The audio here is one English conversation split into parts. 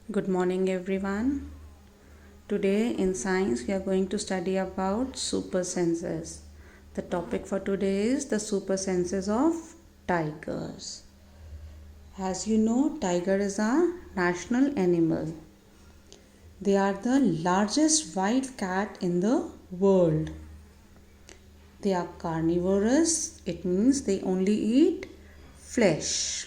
Good morning, everyone. Today in science, we are going to study about super senses. The topic for today is the super senses of tigers. As you know, tiger is our national animal. They are the largest white cat in the world. They are carnivorous, it means they only eat flesh.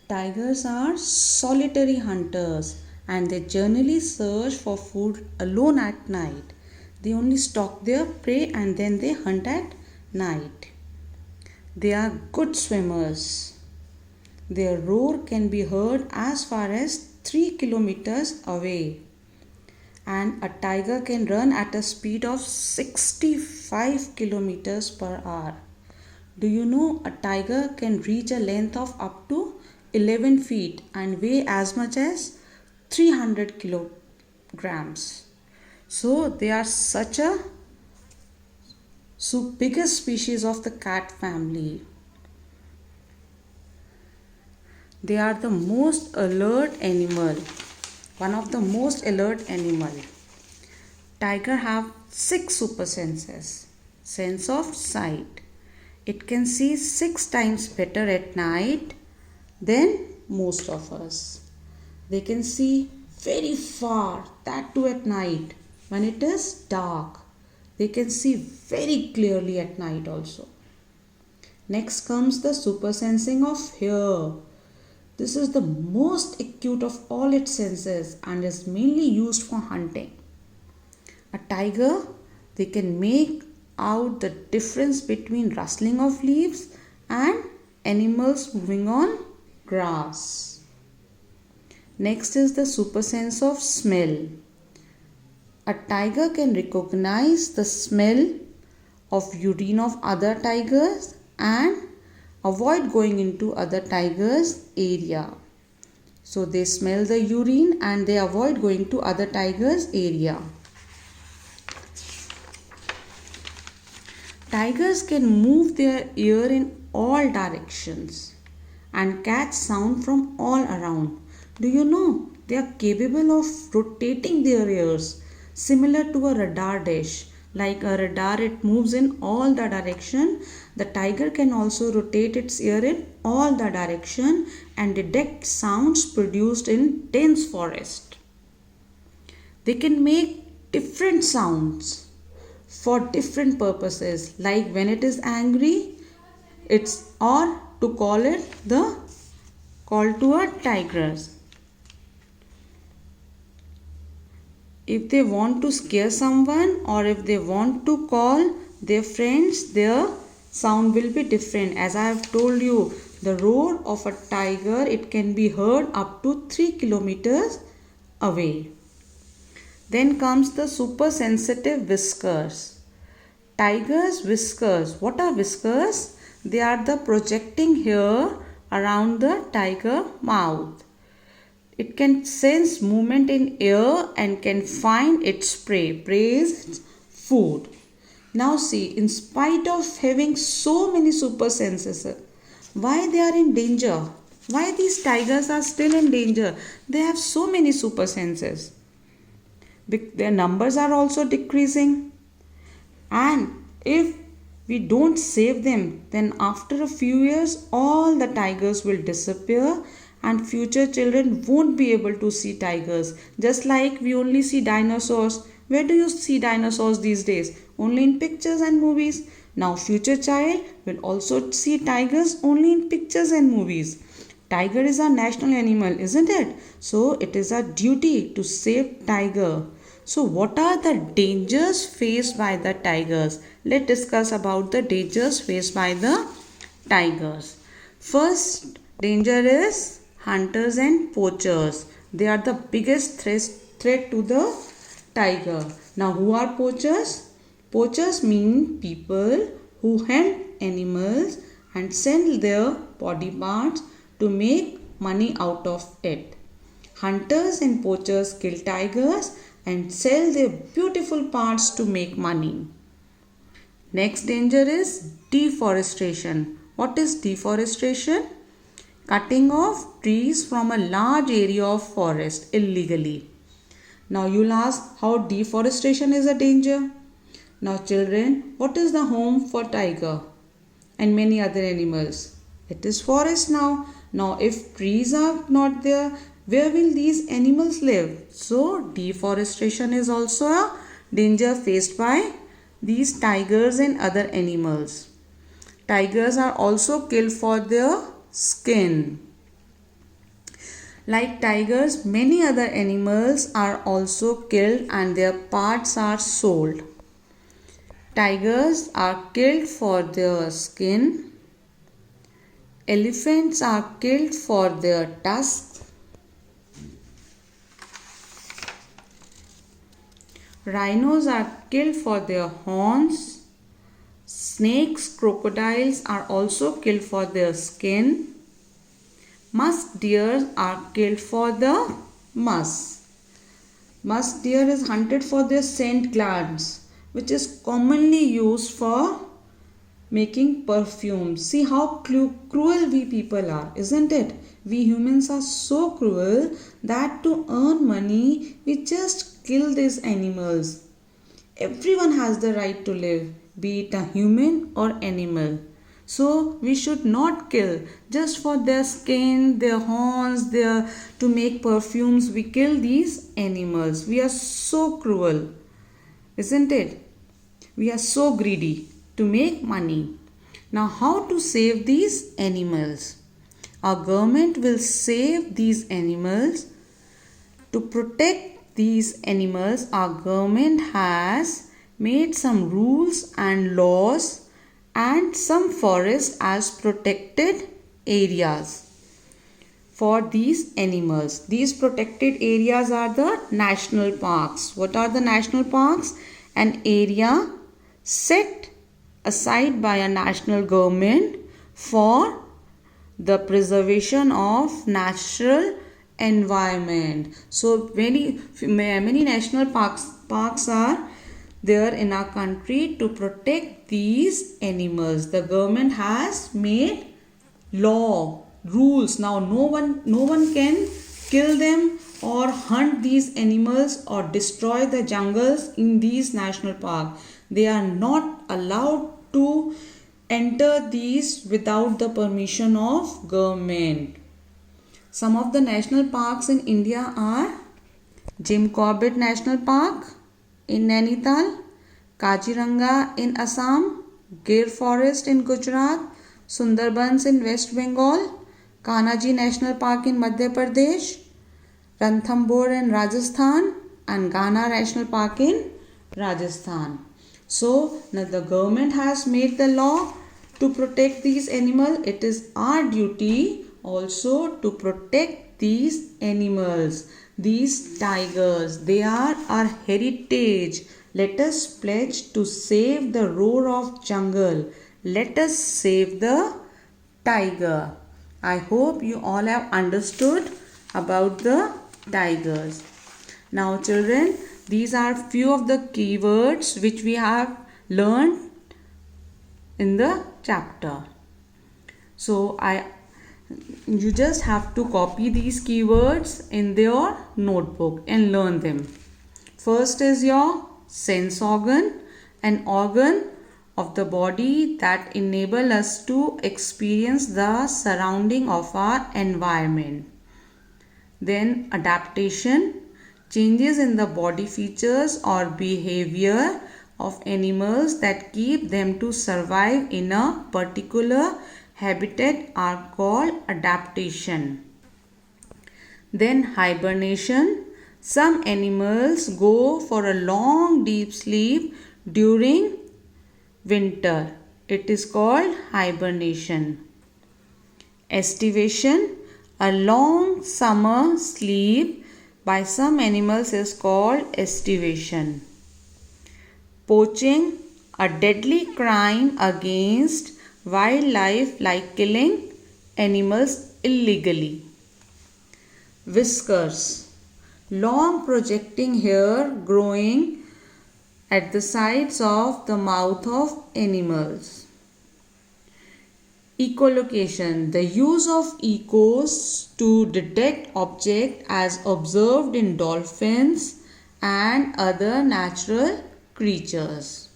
Tigers are solitary hunters and they generally search for food alone at night. They only stalk their prey and then they hunt at night. They are good swimmers. Their roar can be heard as far as 3 kilometers away. And a tiger can run at a speed of 65 kilometers per hour. Do you know a tiger can reach a length of up to 11 feet and weigh as much as 300 kilograms? So they are such a biggest species of the cat family. They are the most alert animal, one of the most alert animal. Tiger have 6 super senses. Sense of sight. It can see 6 times better at night than most of us. They can see very far, that too at night when it is dark. They can see very clearly at night also. Next comes the super sensing of hear. This is the most acute of all its senses and is mainly used for hunting. A tiger, they can make out the difference between rustling of leaves and animals moving on grass. Next is the super sense of smell. A tiger can recognize the smell of urine of other tigers and avoid going into other tigers' area. So they smell the urine and they avoid going to other tigers' area. Tigers can move their ear in all directions and catch sound from all around. Do you know they are capable of rotating their ears similar to a radar dish? Like a radar, it moves in all the direction. The tiger can also rotate its ear in all the direction and detect sounds produced in dense forest. They can make different sounds for different purposes, like when it is angry, it's or to call it the call to a tigress. If they want to scare someone or if they want to call their friends, their sound will be different. As I have told you, the roar of a tiger, it can be heard up to 3 kilometers away. Then comes the super sensitive whiskers. Tiger's whiskers. What are whiskers? They are the projecting hair around the tiger mouth. It can sense movement in air and can find its prey. Prey is food. Now see, in spite of having so many super senses, why they are in danger? Why these tigers are still in danger? They have so many super senses. Their numbers are also decreasing. And if we don't save them, then after a few years, all the tigers will disappear and future children won't be able to see tigers. Just like we only see dinosaurs. Where do you see dinosaurs these days? Only in pictures and movies. Now future child will also see tigers only in pictures and movies. Tiger is our national animal, isn't it? So it is our duty to save tiger. So what are the dangers faced by the tigers? Let's discuss about the dangers faced by the tigers. First danger is hunters and poachers. They are the biggest threat to the tiger. Now who are poachers? Poachers mean people who hunt animals and sell their body parts to make money out of it. Hunters and poachers kill tigers and sell their beautiful parts to make money. Next danger is deforestation. What is deforestation? cutting off trees from a large area of forest illegally. Now you'll ask how deforestation is a danger. Now children, what is the home for tiger and many other animals? It is forest now. Now if trees are not there, where will these animals live? So deforestation is also a danger faced by these tigers and other animals. Tigers are also killed for their skin. Like tigers, many other animals are also killed and their parts are sold. Tigers are killed for their skin. Elephants are killed for their tusks. Rhinos are killed for their horns. Snakes, crocodiles are also killed for their skin. Musk deer are killed for the musk. Musk deer is hunted for their scent glands, which is commonly used for making perfume. See how cruel we people are, isn't it? We humans are so cruel that to earn money, we just kill these animals. Everyone has the right to live, be it a human or animal. So we should not kill just for their skin, their horns, to make perfumes. We kill these animals. We are so cruel, isn't it? We are so greedy to make money. Now how to save these animals? Our government will save these animals. To protect these animals, our government has made some rules and laws and some forests as protected areas for these animals. These protected areas are the national parks. What are the national parks? An area set aside by a national government for the preservation of natural environment. So many national parks are there in our country to protect these animals. The government has made rules. Now no one can kill them or hunt these animals or destroy the jungles in these national parks. They are not allowed to enter these without the permission of government. Some of the national parks in India are Jim Corbett National Park in Nainital, Kaziranga in Assam, Gir Forest in Gujarat, Sundarbans in West Bengal, Kanaji National Park in Madhya Pradesh, Ranthambore in Rajasthan, and Ghana National Park in Rajasthan. So now the government has made the law to protect these animals. It is our duty also to protect these animals. These tigers, they are our heritage. Let us pledge to save the roar of jungle. Let us save the tiger. I hope you all have understood about the tigers. Now children, these are few of the keywords which we have learned in the chapter. So you just have to copy these keywords in your notebook and learn them. First is your sense organ, an organ of the body that enable us to experience the surrounding of our environment. Then adaptation, changes in the body features or behavior of animals that keep them to survive in a particular habitat are called adaptation. Then hibernation. Some animals go for a long deep sleep during winter. It is called hibernation. Estivation. A long summer sleep by some animals is called estivation. Poaching. A deadly crime against wildlife like killing animals illegally. Whiskers. Long projecting hair growing at the sides of the mouth of animals. Echolocation, the use of echoes to detect objects as observed in dolphins and other natural creatures.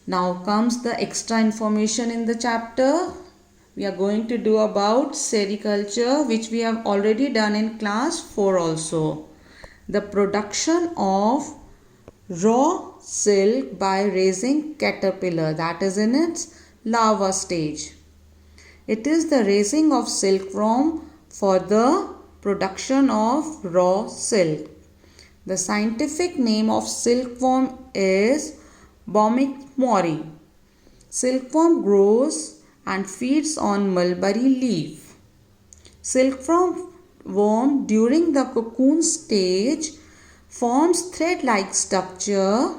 Now comes the extra information in the chapter. We are going to do about sericulture, which we have already done in class 4 also. The production of raw silk by raising caterpillar, that is in its larva stage. It is the raising of silkworm for the production of raw silk. The scientific name of silkworm is Bombyx mori. Silkworm grows and feeds on mulberry leaf. Silkworm during the cocoon stage forms thread-like structure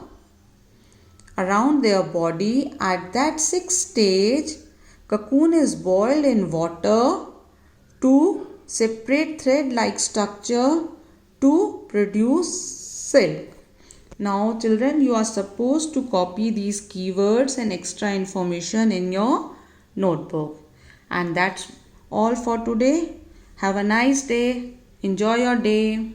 around their body. At that sixth stage, cocoon is boiled in water to separate thread-like structure to produce silk. Now children, you are supposed to copy these keywords and extra information in your notebook. And that's all for today. Have a nice day. Enjoy your day.